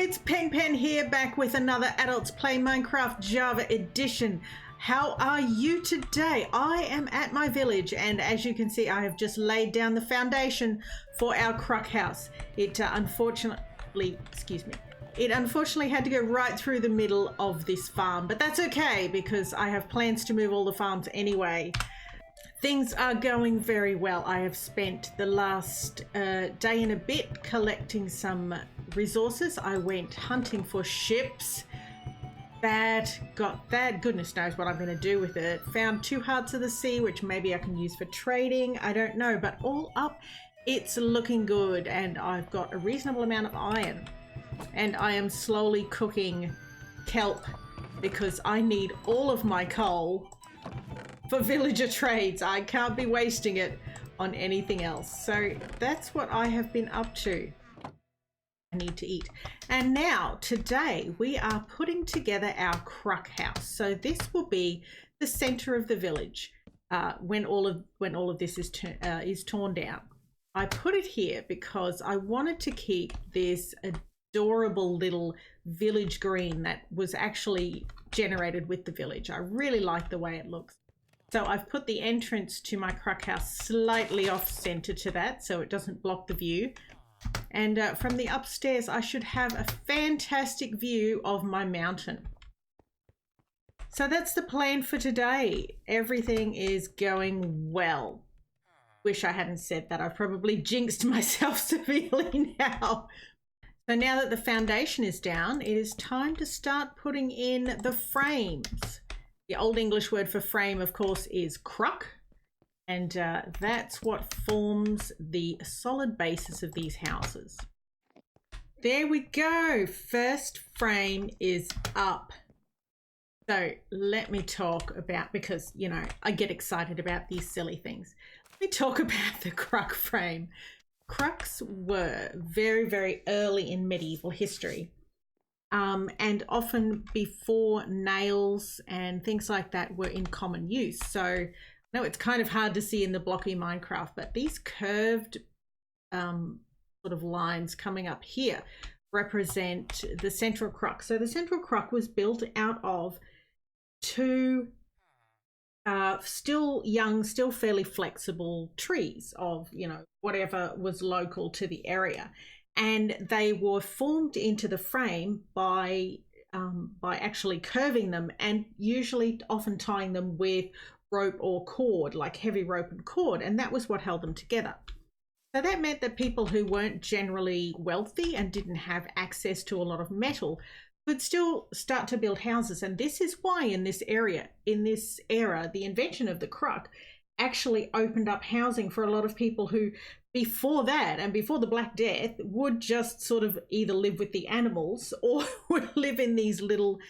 it's PenPen here, back with another Adults Play Minecraft Java edition. How are you today? I am at my village, and as you can see, I have just laid down the foundation for our croc house. It unfortunately had to go right through the middle of this farm, but that's okay because I have plans to move all the farms anyway. Things are going very well. I have spent the last day and a bit collecting some resources. I went hunting for ships. Got that. Goodness knows what I'm going to do with it. Found 2 hearts of the sea, which maybe I can use for trading. I don't know, but all up, it's looking good. And I've got a reasonable amount of iron. And I am slowly cooking kelp because I need all of my coal for villager trades. I can't be wasting it on anything else. So that's what I have been up to. I need to eat. And now today we are putting together our croc house. So this will be the center of the village when all of this is torn down. I put it here because I wanted to keep this adorable little village green that was actually generated with the village. I really like the way it looks. So I've put the entrance to my croc house slightly off center to that so it doesn't block the view. And from the upstairs, I should have a fantastic view of my mountain. So that's the plan for today. Everything is going well. Wish I hadn't said that. I've probably jinxed myself severely now. So now that the foundation is down, it is time to start putting in the frames. The Old English word for frame, of course, is croc. And that's what forms the solid basis of these houses. There we go. First frame is up. So let me talk about, because, you know, I get excited about these silly things. Let me talk about the croc frame. Crocs were very, very early in medieval history. And often before nails and things like that were in common use. So no, it's kind of hard to see in the blocky Minecraft, but these curved sort of lines coming up here represent the central croc. So the central croc was built out of 2 still young, still fairly flexible trees of, you know, whatever was local to the area. And they were formed into the frame by actually curving them and usually often tying them with rope or cord, like heavy rope and cord, and that was what held them together. So that meant that people who weren't generally wealthy and didn't have access to a lot of metal could still start to build houses. And this is why in this era, the invention of the croc actually opened up housing for a lot of people who before that and before the Black Death would just sort of either live with the animals or would live in these little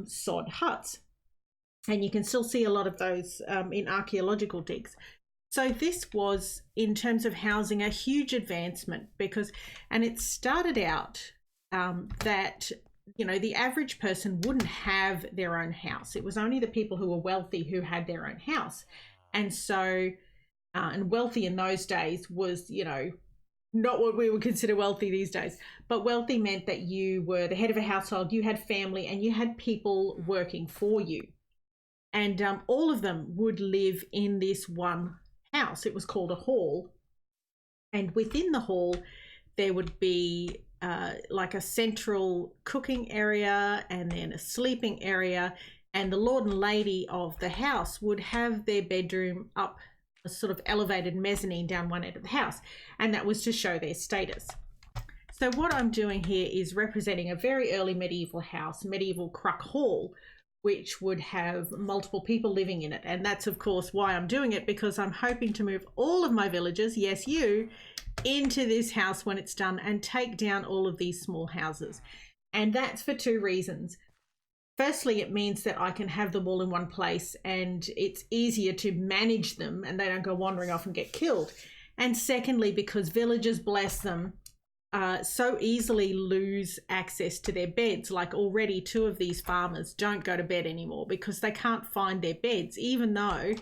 sod huts. And you can still see a lot of those in archaeological digs. So this was, in terms of housing, a huge advancement because, and it started out that, you know, the average person wouldn't have their own house. It was only the people who were wealthy who had their own house. And so, and wealthy in those days was, you know, not what we would consider wealthy these days, but wealthy meant that you were the head of a household, you had family, and you had people working for you. And all of them would live in this one house. It was called a hall. And within the hall, there would be like a central cooking area and then a sleeping area. And the lord and lady of the house would have their bedroom up a sort of elevated mezzanine down one end of the house. And that was to show their status. So what I'm doing here is representing a very early medieval house, medieval croc hall, which would have multiple people living in it. And that's, of course, why I'm doing it, because I'm hoping to move all of my villagers, yes, you, into this house when it's done and take down all of these small houses. And that's for 2 reasons. Firstly, it means that I can have them all in one place and it's easier to manage them and they don't go wandering off and get killed. And secondly, because villagers, bless them, so easily lose access to their beds. Like already 2 of these farmers don't go to bed anymore because they can't find their beds, even though,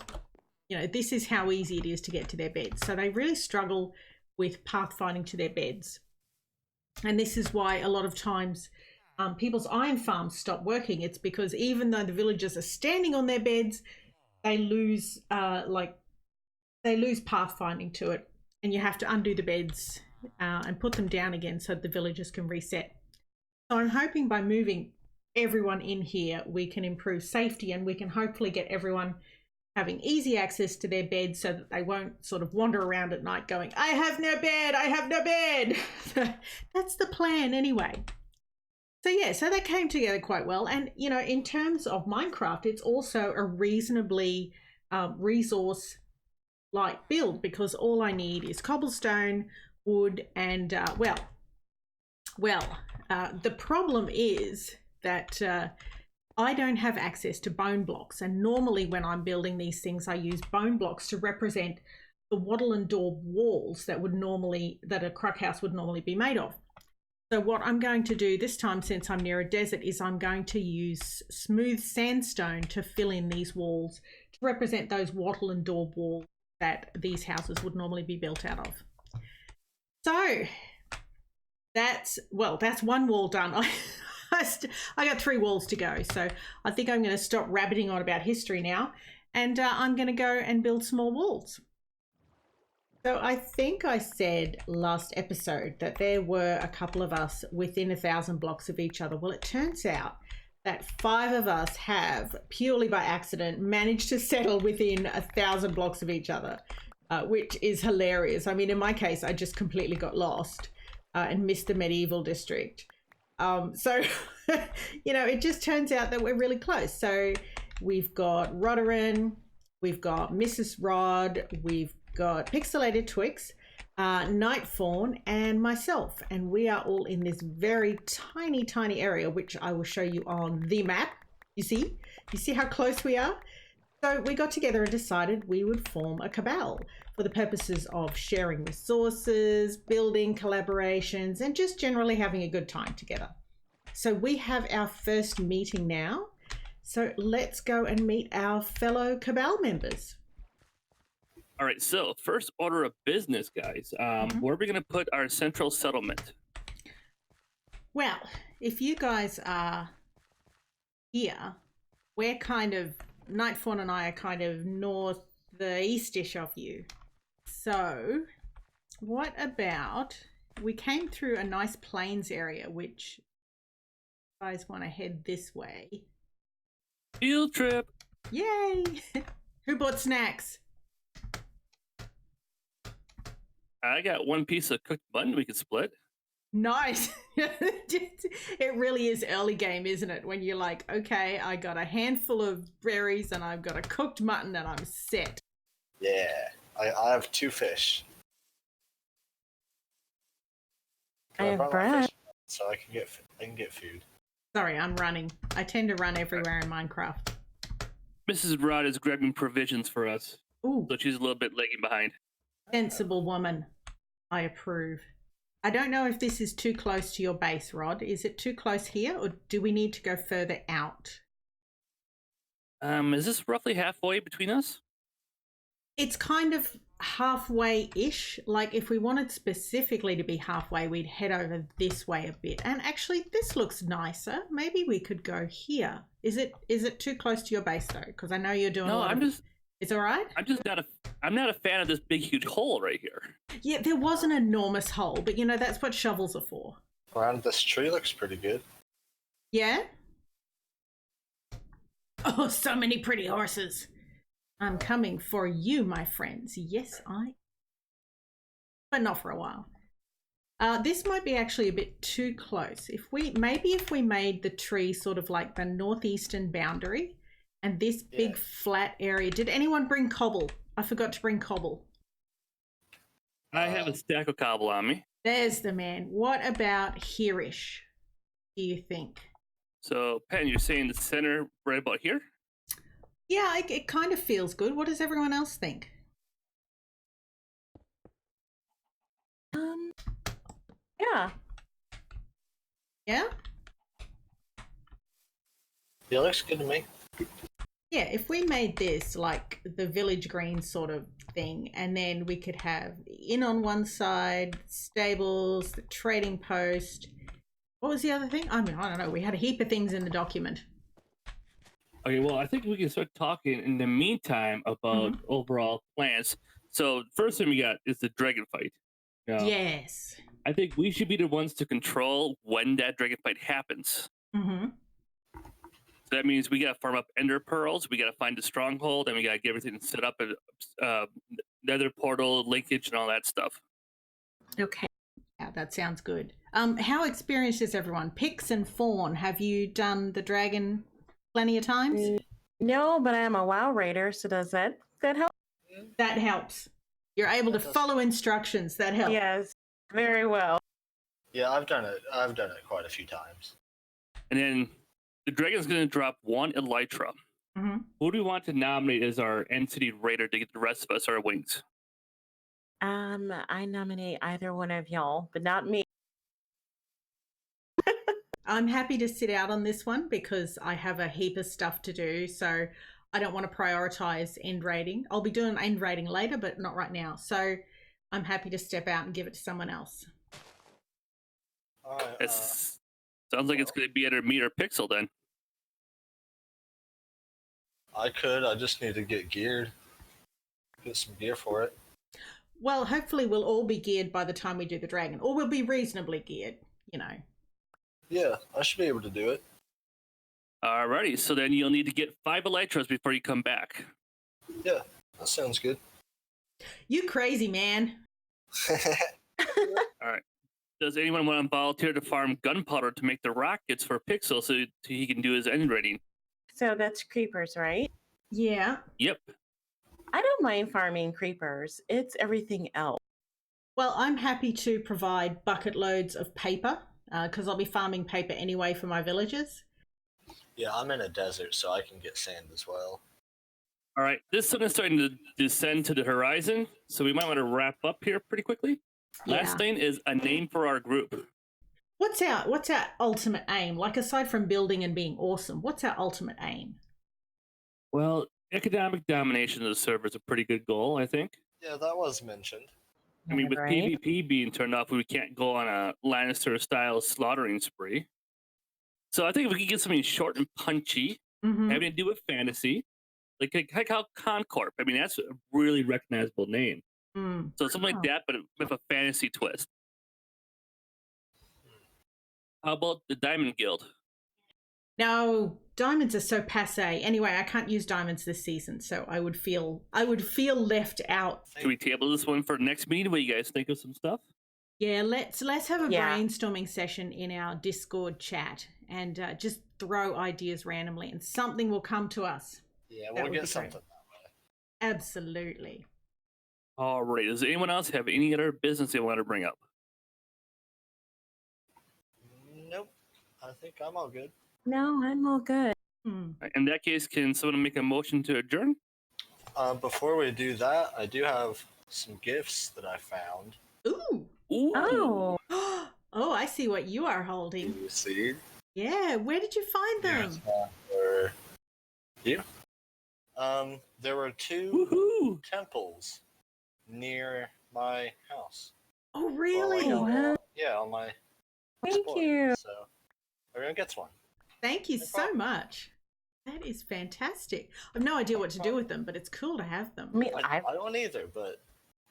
you know, this is how easy it is to get to their beds. So they really struggle with pathfinding to their beds. And this is why a lot of times people's iron farms stop working. It's because even though the villagers are standing on their beds, they lose pathfinding to it, and you have to undo the beds and put them down again so the villagers can reset. So I'm hoping by moving everyone in here, we can improve safety, and we can hopefully get everyone having easy access to their bed so that they won't sort of wander around at night going, I have no bed, I have no bed. That's the plan anyway. So yeah, so that came together quite well. And, you know, in terms of Minecraft, it's also a reasonably resource light build, because all I need is cobblestone, wood, and the problem is that I don't have access to bone blocks, and normally when I'm building these things I use bone blocks to represent the wattle and daub walls that a croc house would normally be made of. So what I'm going to do this time, since I'm near a desert, is I'm going to use smooth sandstone to fill in these walls to represent those wattle and daub walls that these houses would normally be built out of. So that's one wall done. I got 3 walls to go, so I think I'm going to stop rabbiting on about history now, and I'm going to go and build some more walls. So I think I said last episode that there were a couple of us within 1,000 blocks of each other. Well, it turns out that 5 of us have, purely by accident, managed to settle within 1,000 blocks of each other, which is hilarious. I mean, in my case, I just completely got lost and missed the medieval district. So, you know, it just turns out that we're really close. So we've got Rodderin, we've got Mrs. Rod, we've got Pixelated Twix, Night Fawn, and myself. And we are all in this very tiny, tiny area, which I will show you on the map. You see how close we are? So we got together and decided we would form a cabal for the purposes of sharing resources, building collaborations, and just generally having a good time together. So we have our first meeting now. So let's go and meet our fellow cabal members. All right, so first order of business, guys. Where are we going to put our central settlement? Well, if you guys are here, we're kind of, Nightfawn and I are kind of northeastish of you. So what about, we came through a nice plains area, which you guys want to head this way. Field trip. Yay! Who bought snacks? I got 1 piece of cooked mutton we could split. Nice. It really is early game, isn't it? When you're like, okay, I got a handful of berries and I've got a cooked mutton and I'm set. Yeah, I have 2 fish. I have bread, so I can get food. Sorry, I'm running. I tend to run everywhere in Minecraft. Mrs. Rod is grabbing provisions for us. Ooh, So she's a little bit lagging behind. sensible woman. I approve. I don't know if this is too close to your base, Rod. Is it too close here, or do we need to go further out? Is this roughly halfway between us? It's kind of halfway-ish. Like, if we wanted specifically to be halfway, we'd head over this way a bit. And actually, this looks nicer. Maybe we could go here. Is it too close to your base, though? Because I know you're doing a lot of... It's all right? I'm not a fan of this big, huge hole right here. Yeah, there was an enormous hole, but, you know, that's what shovels are for. Around this tree looks pretty good. Yeah? Oh, so many pretty horses. I'm coming for you, my friends. Yes, but not for a while. This might be actually a bit too close. If we made the tree sort of like the northeastern boundary, and this big flat area. Did anyone bring cobble? I forgot to bring cobble. I have a stack of cobble on me. There's the man. What about here-ish, do you think? So, Pen, you're saying the center right about here? Yeah, it kind of feels good. What does everyone else think? Yeah. Yeah? It looks good to me. Yeah, if we made this like the village green sort of thing, and then we could have the inn on one side, stables, the trading post. What was the other thing? I mean, I don't know. We had a heap of things in the document. Okay, well, I think we can start talking in the meantime about overall plans. So, first thing we got is the dragon fight. Yes. I think we should be the ones to control when that dragon fight happens. Mm-hmm. So that means we got to farm up ender pearls, we got to find the stronghold, and we got to get everything set up at nether portal linkage and all that stuff. Okay. Yeah, that sounds good. How experienced is everyone? Pix and Fawn, have you done the dragon plenty of times? No, but I am a WoW raider, so does that help? That helps. You're able to follow instructions. That helps. Yes, very well. Yeah, I've done it. I've done it quite a few times. And then the dragon's going to drop one elytra. Mm-hmm. Who do we want to nominate as our entity raider to get the rest of us our wings? I nominate either one of y'all, but not me. I'm happy to sit out on this one because I have a heap of stuff to do. So I don't want to prioritize end rating. I'll be doing end rating later, but not right now. So I'm happy to step out and give it to someone else. All right. Sounds like it's going to be either me or Pixel then. I could. I just need to get geared. Get some gear for it. Well, hopefully we'll all be geared by the time we do the dragon, or we'll be reasonably geared, you know. Yeah, I should be able to do it. Alrighty, so then you'll need to get 5 elytras before you come back. Yeah, that sounds good. You crazy, man. Alright. Does anyone want to volunteer to farm gunpowder to make the rockets for Pixel so he can do his end rating? So that's creepers, right? Yeah. Yep. I don't mind farming creepers. It's everything else. Well, I'm happy to provide bucket loads of paper because I'll be farming paper anyway for my villagers. Yeah, I'm in a desert, so I can get sand as well. All right, this sun is starting to descend to the horizon, so we might want to wrap up here pretty quickly. Yeah. Last thing is a name for our group. What's our ultimate aim? Like, aside from building and being awesome, what's our ultimate aim? Well, economic domination of the server is a pretty good goal, I think. Yeah, that was mentioned. I mean, with Right? PvP being turned off, we can't go on a Lannister-style slaughtering spree. So I think if we could get something short and punchy, Mm-hmm. having to do with fantasy, like how Concorp. I mean, that's a really recognizable name. Mm. So something like that, but with a fantasy twist. How about the Diamond Guild? No, diamonds are so passé. Anyway, I can't use diamonds this season, so I would feel left out. Can we table this one for next meeting? What do you guys think of some stuff? Yeah, let's have a Yeah. brainstorming session in our Discord chat and just throw ideas randomly, and something will come to us. Yeah, That we'll would get be something great. that way. Absolutely. All right. Does anyone else have any other business they want to bring up? Nope. I think I'm all good. No, I'm all good. Hmm. In that case, can someone make a motion to adjourn? Before we do that, I do have some gifts that I found. Ooh. Ooh. Oh, Oh, I see what you are holding. You see? Yeah, where did you find them? For you. There were 2 Woohoo! temples near my house. Oh, really? Well, wow. Yeah, on my Thank explore. you. So everyone gets one. Thank you No so problem. much. That is fantastic. I have no idea what to do with them, but it's cool to have them. I mean, I don't either, but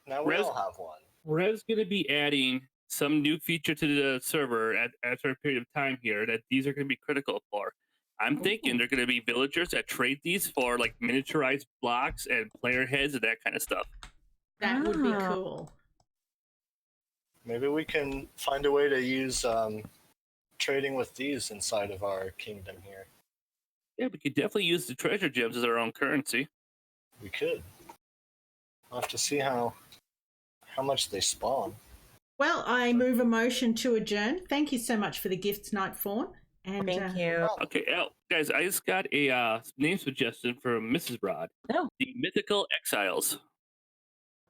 now we Rez- all have one. Rev's going to be adding some new feature to the server after a period of time here that these are going to be critical for. I'm thinking they're going to be villagers that trade these for like miniaturized blocks and player heads and that kind of stuff. That would be Ah. cool. Maybe we can find a way to use trading with these inside of our kingdom here. Yeah, we could definitely use the treasure gems as our own currency. We could. I'll have to see how much they spawn. Well, I move a motion to adjourn. Thank you so much for the gifts, Night Fawn. And Thank you. Okay, guys, I just got a name suggestion from Mrs. Rod. Oh. The Mythical Exiles.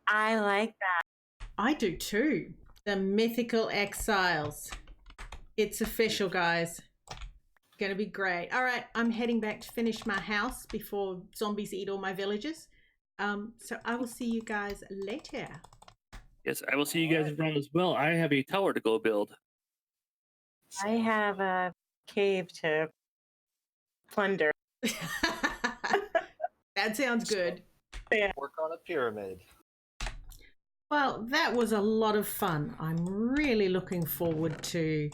I like that. I do too. The Mythical Exiles. It's official, guys. Gonna be great. All right, I'm heading back to finish my house before zombies eat all my villagers. So I will see you guys later. Yes, I will see you guys around as well. I have a tower to go build. I have a cave to plunder. That sounds good. Yeah. Work on a pyramid. Well, that was a lot of fun. I'm really looking forward to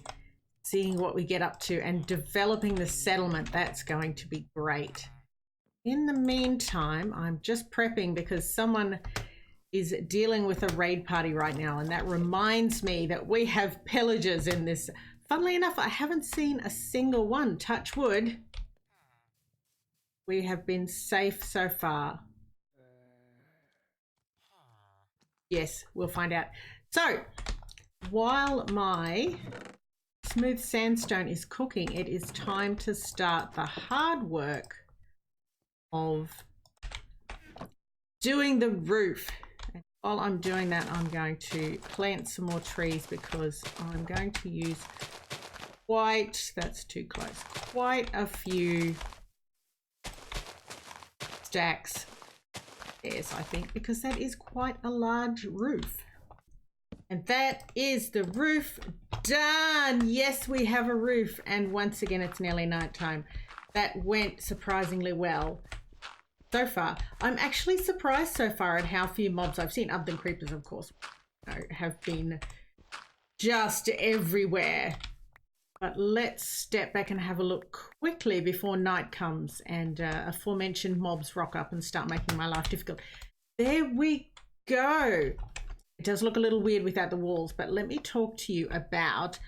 seeing what we get up to and developing the settlement. That's going to be great. In the meantime, I'm just prepping because someone is dealing with a raid party right now, and that reminds me that we have pillagers in this. Funnily enough, I haven't seen a single one. Touch wood. We have been safe so far. Yes, we'll find out. So, while my smooth sandstone is cooking, it is time to start the hard work of doing the roof. And while I'm doing that, I'm going to plant some more trees because I'm going to use that's too close, quite a few stacks. Yes, I think, because that is quite a large roof. And that is the roof done. Yes, we have a roof. And once again, it's nearly nighttime. That went surprisingly well so far. I'm actually surprised so far at how few mobs I've seen, other than creepers, of course, have been just everywhere. But let's step back and have a look quickly before night comes and aforementioned mobs rock up and start making my life difficult. There we go. It does look a little weird without the walls, but let me talk to you about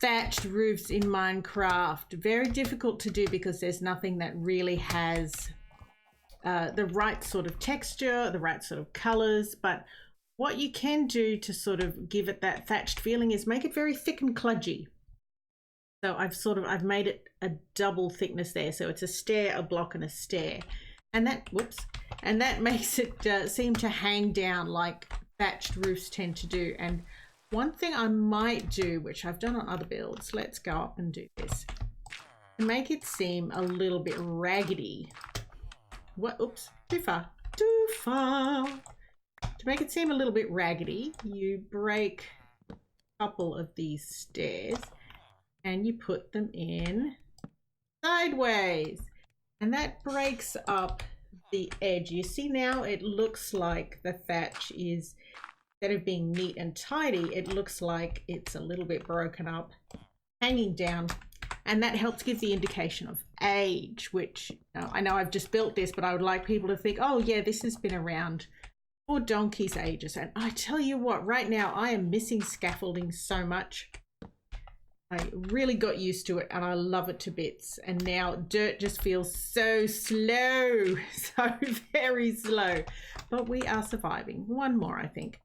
thatched roofs in Minecraft. Very difficult to do because there's nothing that really has the right sort of texture, the right sort of colors. But what you can do to sort of give it that thatched feeling is make it very thick and kludgy. So I've made it a double thickness there. So it's a stair, a block, and a stair. And that makes it seem to hang down like thatched roofs tend to do. And one thing I might do, which I've done on other builds, let's go up and do this, to make it seem a little bit raggedy. Oops, too far. To make it seem a little bit raggedy, you break a couple of these stairs and you put them in sideways, and that breaks up the edge. You see now it looks like the thatch is, instead of being neat and tidy, it looks like it's a little bit broken up, hanging down, and that helps give the indication of age, which I know I've just built this, but I would like people to think, oh yeah, this has been around for donkey's ages. And I tell you what, right now I am missing scaffolding so much. I really got used to it and I love it to bits. And now dirt just feels so slow, so very slow. But we are surviving. One more, I think.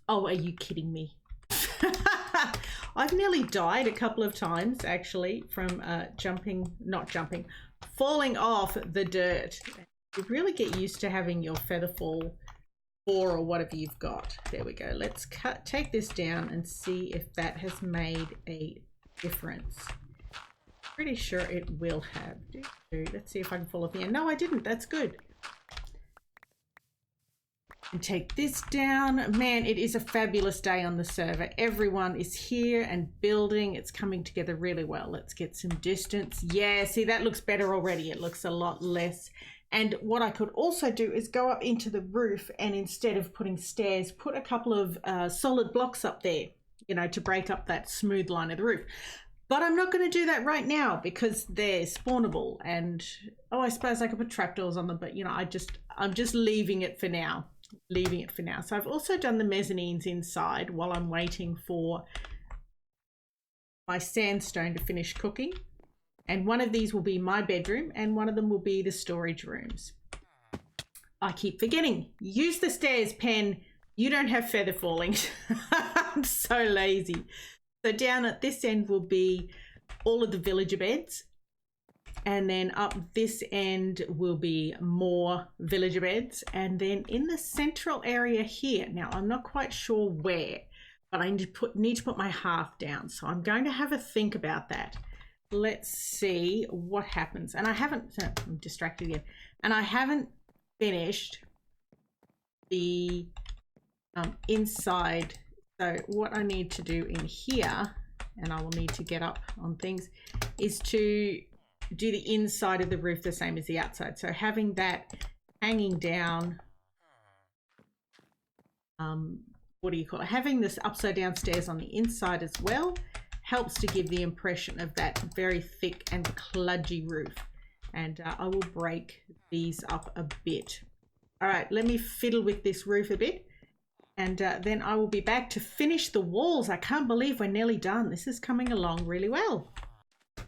Oh, are you kidding me? I've nearly died a couple of times actually from falling off the dirt. You really get used to having your feather fall or whatever you've got. There we go. Let's take this down and see if that has made a difference. Pretty sure it will have. Let's see if I can fall off the end. No, I didn't. That's good. And take this down. Man, it is a fabulous day on the server. Everyone is here and building. It's coming together really well. Let's get some distance. Yeah, see, that looks better already. It looks a lot less. And what I could also do is go up into the roof and instead of putting stairs, put a couple of solid blocks up there, you know, to break up that smooth line of the roof. But I'm not going to do that right now because they're spawnable. And, oh, I suppose I could put trapdoors on them, but, you know, I'm just leaving it for now. So I've also done the mezzanines inside while I'm waiting for my sandstone to finish cooking. And one of these will be my bedroom and one of them will be the storage rooms. I keep forgetting. Use the stairs, Pen. You don't have feather falling. I'm so lazy. So down at this end will be all of the villager beds. And then up this end will be more villager beds. And then in the central area here, now I'm not quite sure where, but I need to put my half down. So I'm going to have a think about that. Let's see what happens. And I haven't, I'm distracted again. And I haven't finished the inside. So what I need to do in here, and I will need to get up on things, is to do the inside of the roof the same as the outside. So having that hanging down, what do you call it? Having this upside down stairs on the inside as well helps to give the impression of that very thick and kludgy roof. And I will break these up a bit. All right, let me fiddle with this roof a bit, and then I will be back to finish the walls. I can't believe we're nearly done. This is coming along really well.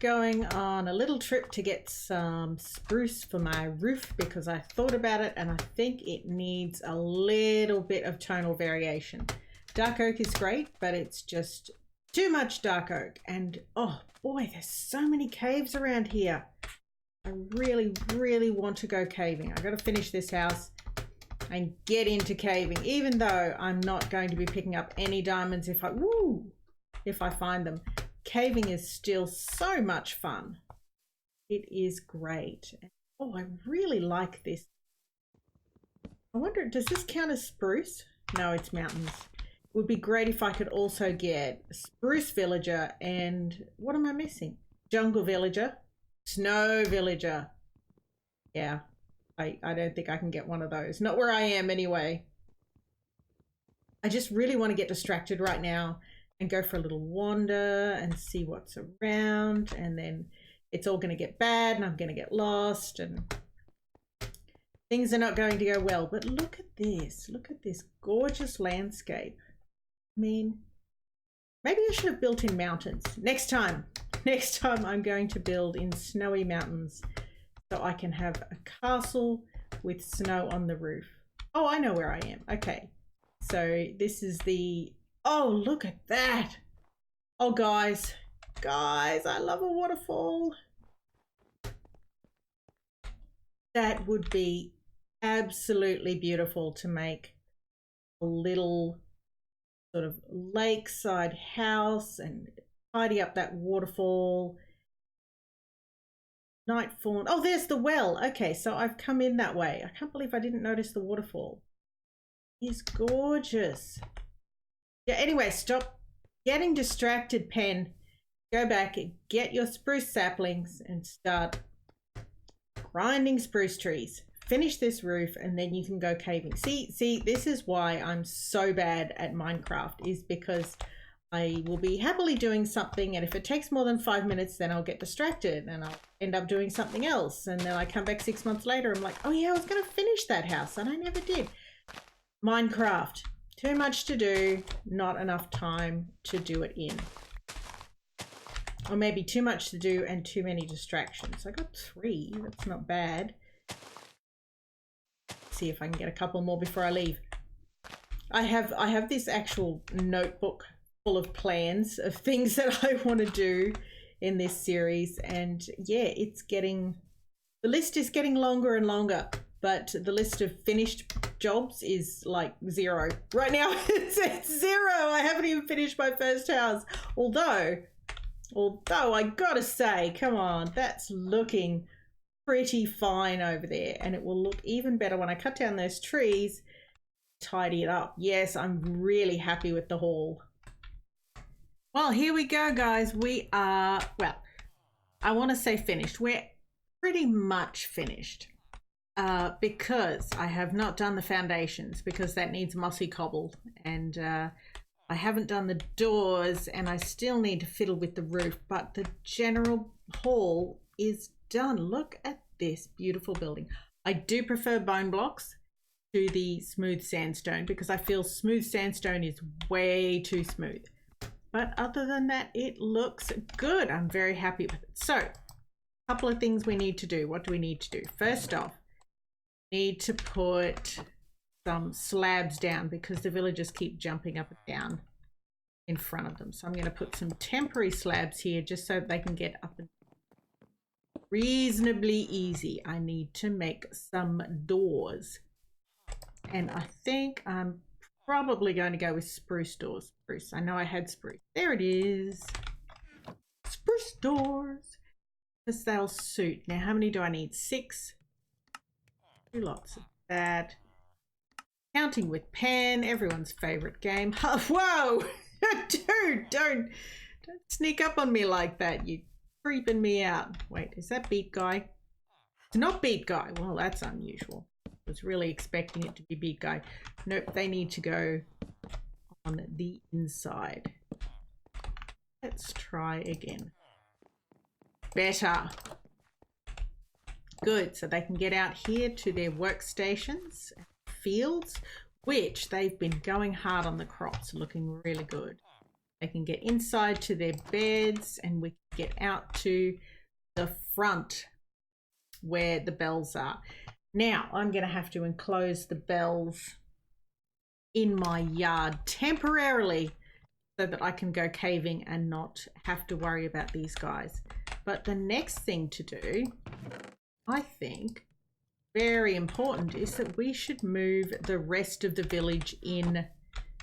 Going on a little trip to get some spruce for my roof because I thought about it and I think it needs a little bit of tonal variation. Dark oak is great, but it's just too much dark oak. And oh boy, there's so many caves around here. I really, really want to go caving. I got to finish this house and get into caving, even though I'm not going to be picking up any diamonds if I find them. Caving is still so much fun. It is great. Oh, I really like this. I wonder, does this count as spruce? No, it's mountains. It would be great if I could also get spruce villager and what am I missing? Jungle villager, snow villager. Yeah, I don't think I can get one of those. Not where I am anyway. I just really want to get distracted right now and go for a little wander and see what's around, and then it's all going to get bad and I'm going to get lost and things are not going to go well. But look at this gorgeous landscape. I mean, maybe I should have built in mountains. Next time I'm going to build in snowy mountains so I can have a castle with snow on the roof. Oh, I know where I am. Okay, so this is the, oh, look at that. Oh, guys, I love a waterfall. That would be absolutely beautiful to make a little sort of lakeside house and tidy up that waterfall. Night fawn. Oh, there's the well. Okay, so I've come in that way. I can't believe I didn't notice the waterfall. It's gorgeous. Yeah, anyway, stop getting distracted, Pen. Go back and get your spruce saplings and start grinding spruce trees. Finish this roof and then you can go caving. See, this is why I'm so bad at Minecraft, is because I will be happily doing something, and if it takes more than 5 minutes, then I'll get distracted and I'll end up doing something else. And then I come back 6 months later, I'm like, oh yeah, I was going to finish that house and I never did. Minecraft. Too much to do, not enough time to do it in. Or maybe too much to do and too many distractions. I got 3, that's not bad. See if I can get a couple more before I leave. I have this actual notebook full of plans of things that I want to do in this series, and yeah, the list is getting longer and longer, but the list of finished jobs is like 0 right now. It's 0. I haven't even finished my first house, although I gotta say, come on, that's looking pretty fine over there, and it will look even better when I cut down those trees, tidy it up. Yes, I'm really happy with the haul. Well, here we go, guys. We are, well, I want to say finished. We're pretty much finished because I have not done the foundations because that needs mossy cobble, and I haven't done the doors, and I still need to fiddle with the roof, but the general hall is done. Look at this beautiful building. I do prefer bone blocks to the smooth sandstone because I feel smooth sandstone is way too smooth. But other than that, it looks good. I'm very happy with it. So, a couple of things we need to do. What do we need to do? First off, need to put some slabs down because the villagers keep jumping up and down in front of them. So I'm going to put some temporary slabs here just so they can get up and reasonably easy. I need to make some doors. And I think I'm probably going to go with spruce doors. Spruce. I know I had spruce. There it is. Spruce doors. Because they'll suit. Now, how many do I need? 6. 2 lots of that. Counting with pen, everyone's favorite game. Whoa! Dude, don't sneak up on me like that. You're creeping me out. Wait, is that Beat Guy? It's not Beat Guy. Well, that's unusual. I was really expecting it to be Beat Guy. Nope, they need to go on the inside. Let's try again. Better. Good, so they can get out here to their workstations, fields, which they've been going hard on the crops, looking really good. They can get inside to their beds, and we can get out to the front where the bells are. Now, I'm going to have to enclose the bells in my yard temporarily so that I can go caving and not have to worry about these guys. But the next thing to do, I think, very important, is that we should move the rest of the village in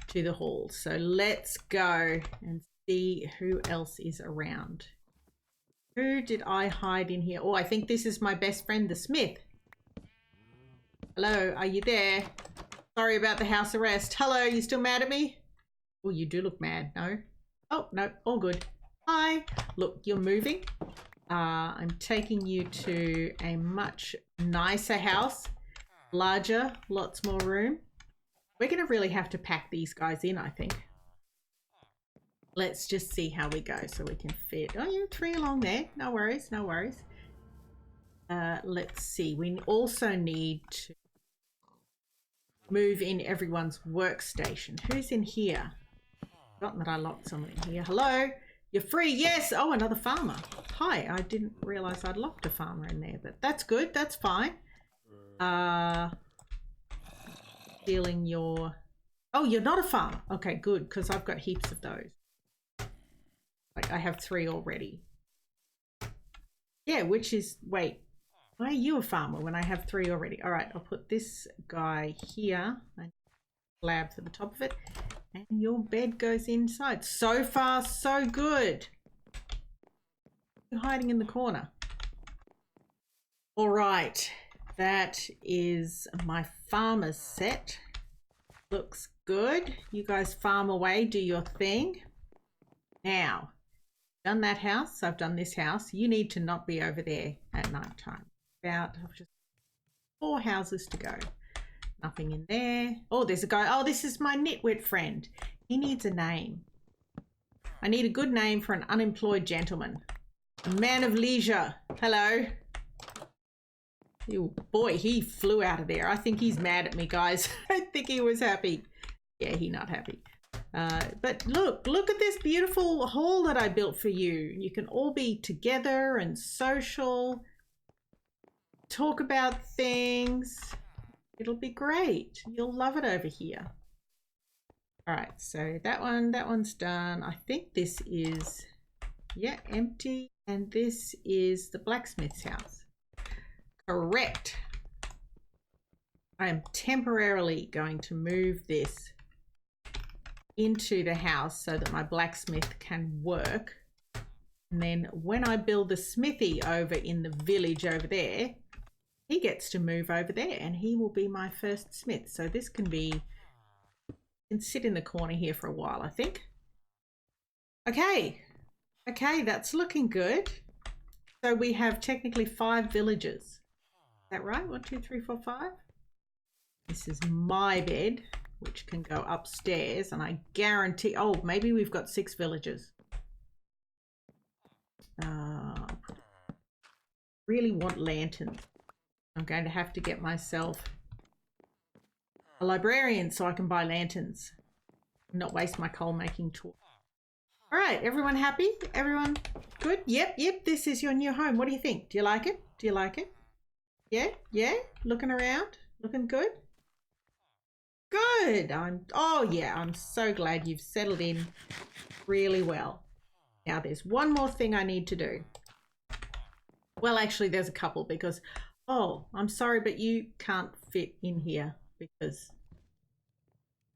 to the hall. So let's go and see who else is around. Who did I hide in here? Oh, I think this is my best friend, the Smith. Hello, are you there? Sorry about the house arrest. Hello, you still mad at me? Oh, you do look mad, no? Oh, no, all good. Hi. Look, you're moving. I'm taking you to a much nicer house. Larger, lots more room. We're going to really have to pack these guys in, I think. Let's just see how we go so we can fit. Oh, you're 3 along there. No worries, no worries. Let's see. We also need to move in everyone's workstation. Who's in here? Forgotten that I locked someone in here. Hello? You're free. Yes. Oh, another farmer. Hi. I didn't realize I'd locked a farmer in there, but that's good. That's fine. Stealing your... Oh, you're not a farmer. Okay, good, because I've got heaps of those. Like, I have 3 already. Yeah, which is... Wait. Why are you a farmer when I have 3 already? All right, I'll put this guy here. And slab for the top of it. And your bed goes inside. So far, so good. You're hiding in the corner. All right. That is my farmer's set. Looks good. You guys farm away, do your thing. Now, done that house. I've done this house. You need to not be over there at night time. About just 4 houses to go. Nothing in there. Oh, there's a guy. Oh, this is my nitwit friend. He needs a name. I need a good name for an unemployed gentleman. A man of leisure. Hello. Oh boy, he flew out of there. I think he's mad at me, guys. I think he was happy. Yeah, he not happy. But look at this beautiful hall that I built for you. You can all be together and social. Talk about things. It'll be great. You'll love it over here. All right, so that one's done. I think this is, yeah, empty. And this is the blacksmith's house. Correct. I am temporarily going to move this into the house so that my blacksmith can work. And then when I build the smithy over in the village over there, he gets to move over there and he will be my first smith. So this can sit in the corner here for a while, I think. Okay, that's looking good. So we have technically 5 villages. Is that right? 1, 2, 3, 4, 5. This is my bed, which can go upstairs, and I guarantee... Oh, maybe we've got 6 villages. Really want lanterns. I'm going to have to get myself a librarian so I can buy lanterns and not waste my coal making tool. All right, everyone happy? Everyone good? Yep, this is your new home. What do you think? Do you like it? Do you like it? Yeah? Looking around? Looking good? Good. I'm so glad you've settled in really well. Now there's one more thing I need to do. Well, actually there's a couple because, oh, I'm sorry, but you can't fit in here because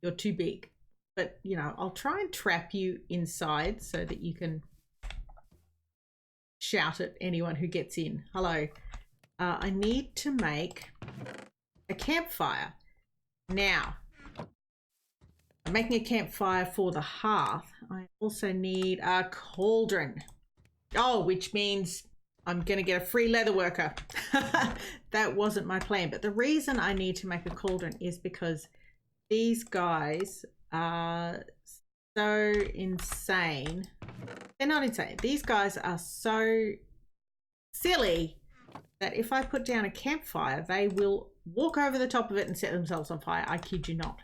You're too big. But, you know, I'll try and trap you inside so that you can shout at anyone who gets in. Hello. I need to make a campfire. Now, I'm making a campfire for the hearth. I also need a cauldron. Oh, which means I'm going to get a free leather worker. That wasn't my plan. But the reason I need to make a cauldron is because these guys are so insane. They're not insane. These guys are so silly that if I put down a campfire, they will walk over the top of it and set themselves on fire. I kid you not.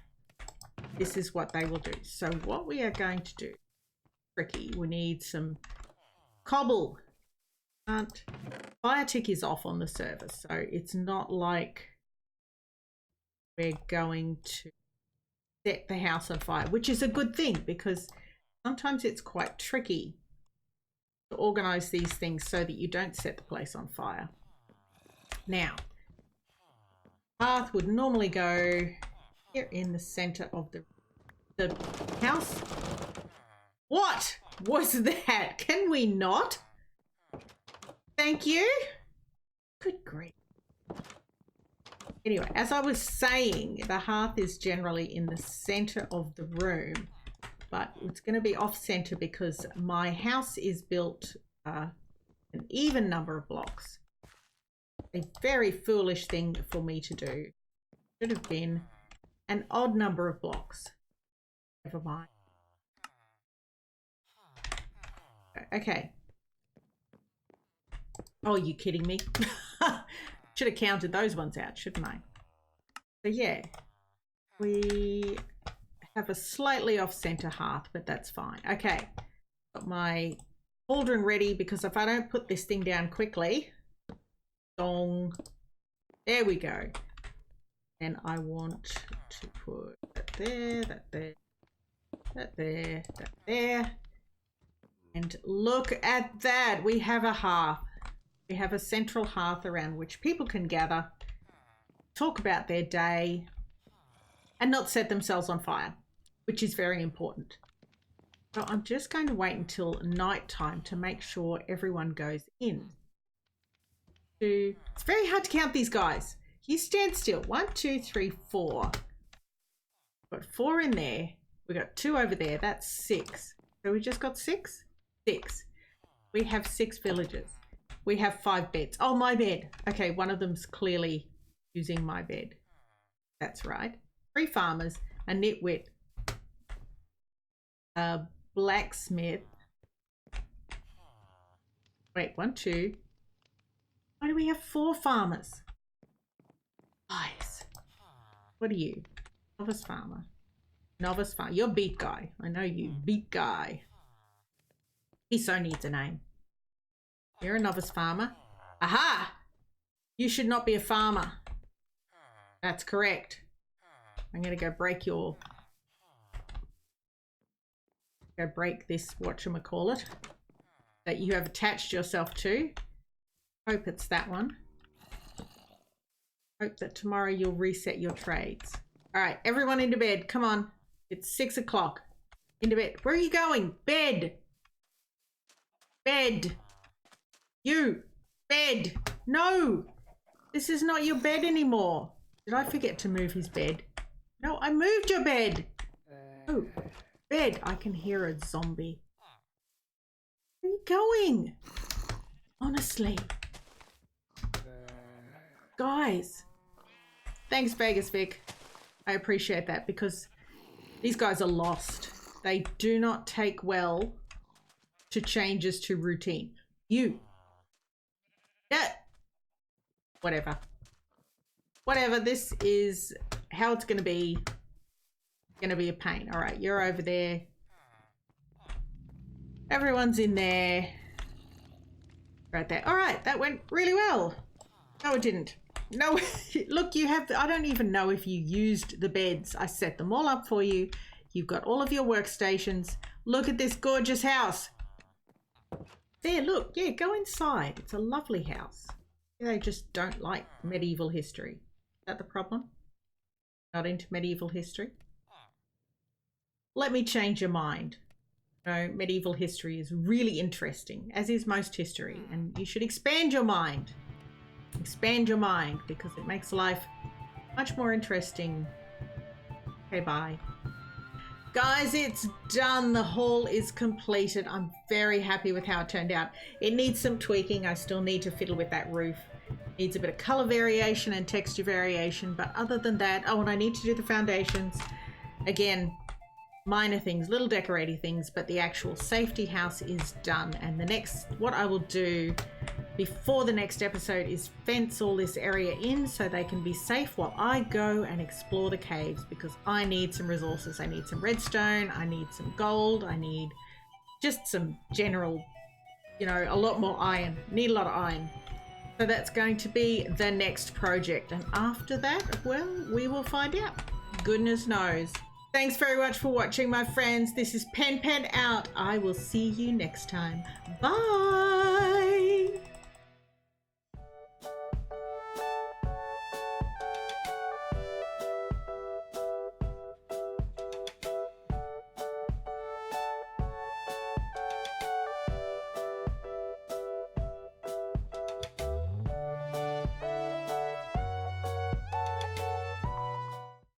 This is what they will do. So what we are going to do, tricky, we need some cobble. Fire tick is off on the server, so it's not like we're going to set the house on fire, which is a good thing because sometimes it's quite tricky to organize these things so that you don't set the place on fire. Now, path would normally go here in the center of the house. What was that? Can we not? Thank you. Good grief. Anyway, as I was saying, the hearth is generally in the center of the room, but it's going to be off center because my house is built an even number of blocks. A very foolish thing for me to do. Should have been an odd number of blocks. Never mind. Okay. Oh, are you kidding me? Should have counted those ones out, shouldn't I? So yeah, we have a slightly off-center hearth, but that's fine. Okay, got my cauldron ready because if I don't put this thing down quickly, dong, there we go. And I want to put that there, that there, that there, that there. And look at that, we have a hearth. We have a central hearth around which people can gather, talk about their day, and not set themselves on fire, which is very important. So I'm just going to wait until night time to make sure everyone goes in. It's very hard to count these guys. You stand still. 1, 2, 3, 4. Got 4 in there. We got 2 over there. That's 6. So we just got 6? 6. We have 6 villagers. We have 5 beds. Oh, my bed. Okay, one of them's clearly using my bed. That's right. 3 farmers, a nitwit, a blacksmith. Wait, 1, 2. Why do we have 4 farmers? Guys, what are you? Novice farmer. Novice farmer. You're beat guy. I know you. Beat guy. He so needs a name. You're a novice farmer. Aha! You should not be a farmer. That's correct. I'm going to go break your... Go break this whatchamacallit that you have attached yourself to. Hope it's that one. Hope that tomorrow you'll reset your trades. All right, everyone into bed. Come on. It's 6 o'clock. Into bed. Where are you going? Bed. Bed. You. Bed. No. This is not your bed anymore. Did I forget to move his bed? No, I moved your bed. Oh, bed. I can hear a zombie. Where are you going? Honestly. Guys. Thanks, Vegas Vic. I appreciate that because these guys are lost. They do not take well to changes to routine. You. Yeah. Whatever. Whatever. This is how it's going to be. Going to be a pain. All right. You're over there. Everyone's in there. Right there. All right. That went really well. No, it didn't. No, look, you have, I don't even know if you used the beds. I set them all up for you. You've got all of your workstations. Look at this gorgeous house. There, look, yeah, go inside. It's a lovely house. They just don't like medieval history. Is that the problem? Not into medieval history? let me change your mind. You know, medieval history is really interesting, as is most history, and you should expand your mind. Expand your mind, because it makes life much more interesting. Okay, bye. Guys, it's done. The haul is completed. I'm very happy with how it turned out. It needs some tweaking. I still need to fiddle with that roof. Needs a bit of color variation and texture variation, but other than that, oh, and I need to do the foundations. Again, minor things, little decorating things, but the actual safety house is done. And the next, what I will do before the next episode is fence all this area in so they can be safe while I go and explore the caves, because I need some resources. I need some redstone, I need some gold, I need just some general, you know, a lot more iron. Need a lot of iron. So that's going to be the next project. And after that, well, we will find out. Goodness knows. Thanks very much for watching, my friends. This is PenPen out. I will see you next time. Bye.